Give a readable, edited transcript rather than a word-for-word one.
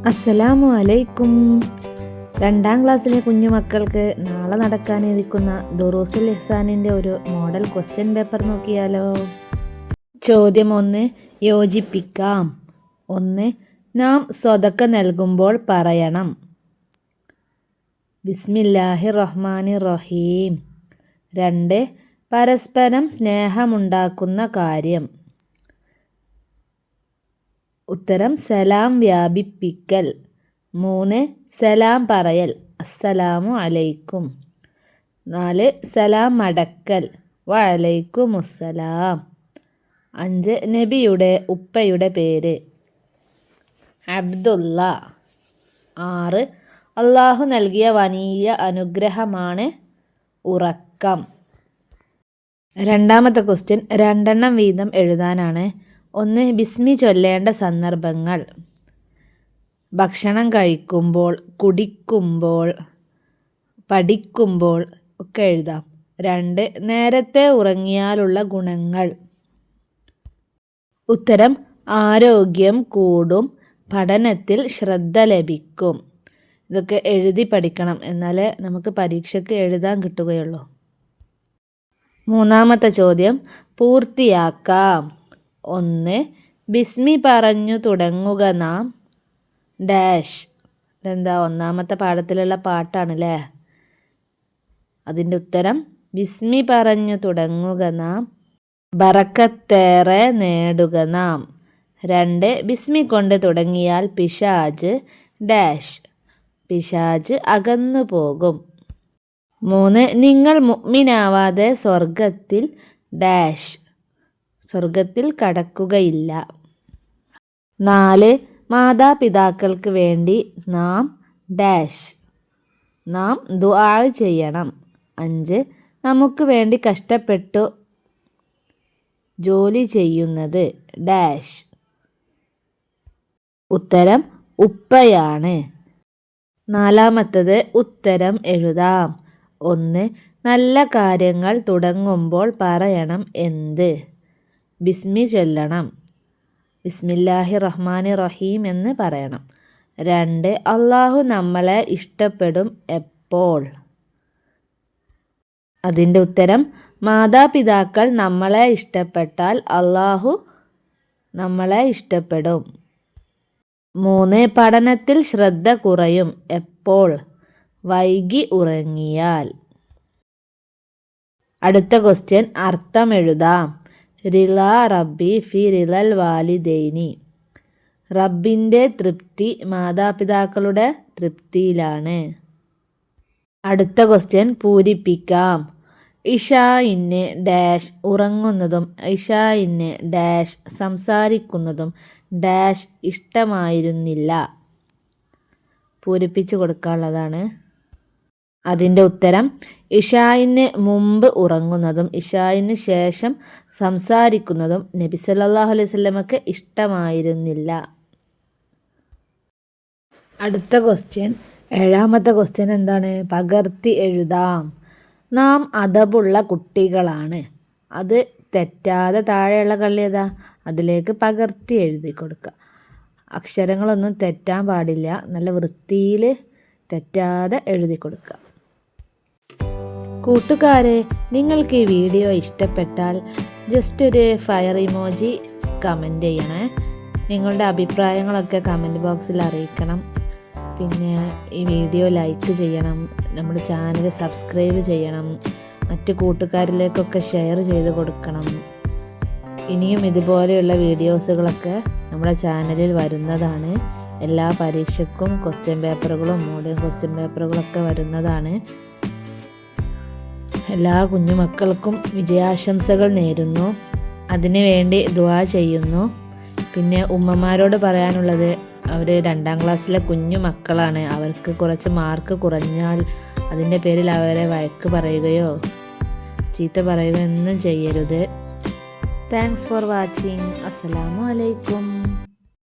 അസ്സലാമു അലൈക്കും. 2ാം ക്ലാസ്സിലെ കുഞ്ഞുമക്കൾക്ക് നാളെ നടക്കാനിരിക്കുന്ന ദുറൂസുൽ ഇഹ്സാനിൻ്റെ ഒരു മോഡൽ ക്വസ്റ്റ്യൻ പേപ്പർ നോക്കിയാലോ. ചോദ്യം 1. യോജിപ്പിക്കാം. 1. നാം സ്വതക്ക നൽകുമ്പോൾ പറയണം ബിസ്മില്ലാഹിർ റഹ്മാനിർ റഹീം. 2. പരസ്പരം സ്നേഹമുണ്ടാക്കുന്ന കാര്യം. ഉത്തരം സലാം വ്യാപിപ്പിക്കൽ. 3. സലാം പറയൽ അസ്സലാമു അലൈക്കും. 4. സലാം മടക്കൽ വഅലൈക്കുമുസ്സലാം. 5. നബിയുടെ ഉപ്പയുടെ പേര് അബ്ദുള്ള. 6. അള്ളാഹു നൽകിയ വലിയ അനുഗ്രഹമാണ് ഉറക്കം. 2ാമത്തെ ക്വസ്റ്റ്യൻ 2 എണ്ണം വീതം എഴുതാനാണ്. 1. ബിസ്മി ചൊല്ലേണ്ട സന്ദർഭങ്ങൾ. ഭക്ഷണം കഴിക്കുമ്പോൾ, കുടിക്കുമ്പോൾ, പഠിക്കുമ്പോൾ ഒക്കെ എഴുതാം. 2. നേരത്തെ ഉറങ്ങിയാലുള്ള ഗുണങ്ങൾ. ഉത്തരം ആരോഗ്യം കൂടും, പഠനത്തിൽ ശ്രദ്ധ ലഭിക്കും. ഇതൊക്കെ എഴുതി പഠിക്കണം, എന്നാലേ നമുക്ക് പരീക്ഷയ്ക്ക് എഴുതാൻ കിട്ടുകയുള്ളൂ. 3ാമത്തെ ചോദ്യം പൂർത്തിയാക്കാം. 1. ബിസ്മി പറഞ്ഞു തുടങ്ങുക നാം ഡാഷ്. ഇതെന്താ, 1ാമത്തെ പാഠത്തിലുള്ള പാട്ടാണല്ലേ. അതിൻ്റെ ഉത്തരം ബിസ്മി പറഞ്ഞു തുടങ്ങുക നാം ബറക്കത്തേറെ നേടുക നാം. 2. ബിസ്മി കൊണ്ട് തുടങ്ങിയാൽ പിശാച് ഡാഷ്. പിശാച് അകന്നു പോകും. 3. നിങ്ങൾ മുഅ്മിനാവാതെ സ്വർഗത്തിൽ ഡാഷ്. സ്വർഗത്തിൽ കടക്കുകയില്ല. 4. മാതാപിതാക്കൾക്ക് വേണ്ടി നാം ഡാഷ്. നാം ദുആ ചെയ്യണം. 5. നമുക്ക് വേണ്ടി കഷ്ടപ്പെട്ടു ജോലി ചെയ്യുന്നത് ഡാഷ്. ഉത്തരം ഉപ്പയാണ്. 4ാമത്തത് ഉത്തരം എഴുതാം. 1. നല്ല കാര്യങ്ങൾ തുടങ്ങുമ്പോൾ പറയണം എന്ത്. ബിസ്മി ചൊല്ലണം. ബിസ്മില്ലാഹിർ റഹ്മാനിർ റഹീം എന്ന് പറയണം. 2. അള്ളാഹു നമ്മളെ ഇഷ്ടപ്പെടും എപ്പോൾ. അതിൻ്റെ ഉത്തരം മാതാപിതാക്കൾ നമ്മളെ ഇഷ്ടപ്പെട്ടാൽ അള്ളാഹു നമ്മളെ ഇഷ്ടപ്പെടും. 3. പഠനത്തിൽ ശ്രദ്ധ കുറയും എപ്പോൾ. വൈകി ഉറങ്ങിയാൽ. അടുത്ത ക്വസ്റ്റ്യൻ അർത്ഥം എഴുതാം. റിളാ റബ്ബി ഫി റിളൽ വാലിദൈനി. റബ്ബിൻ്റെ തൃപ്തി മാതാപിതാക്കളുടെ തൃപ്തിയിലാണ്. അടുത്ത ക്വസ്റ്റ്യൻ പൂരിപ്പിക്കാം. ഇശാഇന് ഡാഷ് ഉറങ്ങുന്നതും ഇശാഇന് ഡാഷ് സംസാരിക്കുന്നതും ഡാഷ് ഇഷ്ടമായിരുന്നില്ല. പൂരിപ്പിച്ച് കൊടുക്കാനുള്ളതാണ്. അതിൻ്റെ ഉത്തരം ഇശാഇന് മുമ്പ് ഉറങ്ങുന്നതും ഇശാഇന് ശേഷം സംസാരിക്കുന്നതും നബി സല്ലല്ലാഹു അലൈഹി വസല്ലമക്ക് ഇഷ്ടമായിരുന്നില്ല. അടുത്ത ക്വസ്റ്റ്യൻ 7ാമത്തെ ക്വസ്റ്റ്യൻ എന്താണ്? പകർത്തി എഴുതാം. നാം അദബുള്ള കുട്ടികളാണ്. അത് തെറ്റാതെ താഴെയുള്ള കള്ളി ഏതാ, അതിലേക്ക് പകർത്തി എഴുതി കൊടുക്കുക. അക്ഷരങ്ങളൊന്നും തെറ്റാൻ പാടില്ല, നല്ല വൃത്തിയിൽ തെറ്റാതെ എഴുതി കൊടുക്കുക. കൂട്ടുകാരെ, നിങ്ങൾക്ക് ഈ വീഡിയോ ഇഷ്ടപ്പെട്ടാൽ ജസ്റ്റ് ഒരു ഫയർ ഇമോജി കമൻറ്റ് ചെയ്യണേ. നിങ്ങളുടെ അഭിപ്രായങ്ങളൊക്കെ കമൻറ്റ് ബോക്സിൽ അറിയിക്കണം. പിന്നെ ഈ വീഡിയോ ലൈക്ക് ചെയ്യണം, നമ്മുടെ ചാനൽ സബ്സ്ക്രൈബ് ചെയ്യണം, മറ്റ് കൂട്ടുകാരിലേക്കൊക്കെ ഷെയർ ചെയ്ത് കൊടുക്കണം. ഇനിയും ഇതുപോലെയുള്ള വീഡിയോസുകളൊക്കെ നമ്മുടെ ചാനലിൽ വരുന്നതാണ്. എല്ലാ പരീക്ഷയ്ക്കും ക്വസ്റ്റ്യൻ പേപ്പറുകളും മോഡൽ ക്വസ്റ്റ്യൻ പേപ്പറുകളൊക്കെ വരുന്നതാണ്. എല്ലാ കുഞ്ഞുമക്കൾക്കും വിജയാശംസകൾ നേരുന്നു. അതിനു വേണ്ടി ദുആ ചെയ്യുന്നു. പിന്നെ ഉമ്മമാരോട് പറയാനുള്ളത്, അവർ 2ാം ക്ലാസ്സിലെ കുഞ്ഞു മക്കളാണ്. അവർക്ക് കുറച്ച് മാർക്ക് കുറഞ്ഞാൽ അതിൻ്റെ പേരിൽ അവരെ വഴക്ക് പറയുകയോ ചീത്ത പറയുകയോ ഒന്നും ചെയ്യരുത്. Thanks for watching. അസ്സലാമു അലൈക്കും.